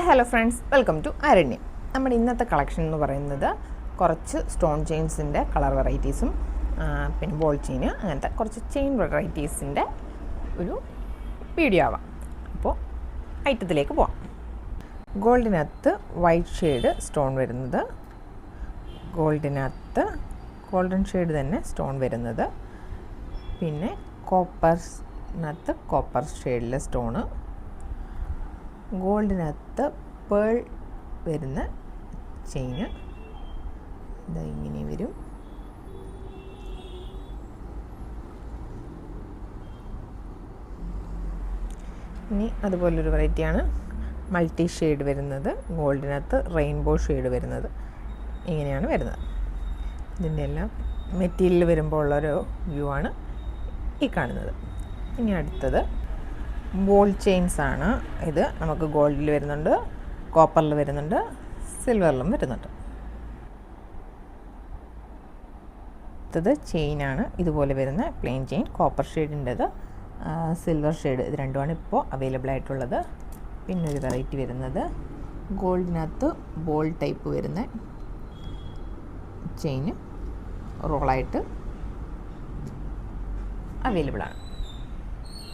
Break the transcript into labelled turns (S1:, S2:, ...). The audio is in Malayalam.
S1: Hello friends, welcome to Aranyam. നമ്മുടെ ഇന്നത്തെ കളക്ഷൻ എന്ന് പറയുന്നത് കുറച്ച് സ്റ്റോൺ ചെയിൻസിൻ്റെ കളർ വെറൈറ്റീസും പിന്നെ ബോൾ ചെയിൻ, അങ്ങനത്തെ കുറച്ച് ചെയിൻ വെറൈറ്റീസിൻ്റെ ഒരു വീഡിയോ ആവാം. അപ്പോൾ ഐറ്റത്തിലേക്ക് പോവാം. ഗോൾഡിനകത്ത് വൈറ്റ് ഷെയ്ഡ് സ്റ്റോൺ വരുന്നത്, ഗോൾഡൻ ഷെയ്ഡ് തന്നെ സ്റ്റോൺ വരുന്നത്, പിന്നെ കോപ്പറിനകത്ത് കോപ്പർ ഷെയ്ഡിലെ സ്റ്റോണ്, ഗോൾഡിനകത്ത് പേൾ വരുന്ന ചെയിന് ഇതാ ഇങ്ങനെ വരും. ഇനി അതുപോലൊരു വെറൈറ്റിയാണ് മൾട്ടി ഷെയ്ഡ് വരുന്നത്, ഗോൾഡിനകത്ത് റെയിൻബോ ഷെയ്ഡ് വരുന്നത്. ഇങ്ങനെയാണ് വരുന്നത്. ഇതിൻ്റെ എല്ലാം മെറ്റീരിയൽ വരുമ്പോൾ ഉള്ളൊരു വ്യൂ ആണ് ഈ കാണുന്നത്. ഇനി അടുത്തത് ബോൾ ചെയിൻസ് ആണ്. ഇത് നമുക്ക് ഗോൾഡിൽ വരുന്നുണ്ട്, കോപ്പറിൽ വരുന്നുണ്ട്, സിൽവറിലും വരുന്നുണ്ട്. അടുത്തത് ചെയിനാണ്. ഇതുപോലെ വരുന്ന പ്ലെയിൻ ചെയിൻ, കോപ്പർ ഷെയ്ഡിൻ്റെത്, സിൽവർ ഷെയ്ഡ്, ഇത് രണ്ടുമാണ് ഇപ്പോൾ അവൈലബിൾ ആയിട്ടുള്ളത്. പിന്നെ ഒരു വെറൈറ്റി വരുന്നത് ഗോൾഡിനകത്ത് ബോൾ ടൈപ്പ് വരുന്ന ചെയിന് റോളായിട്ട് അവൈലബിൾ ആണ്.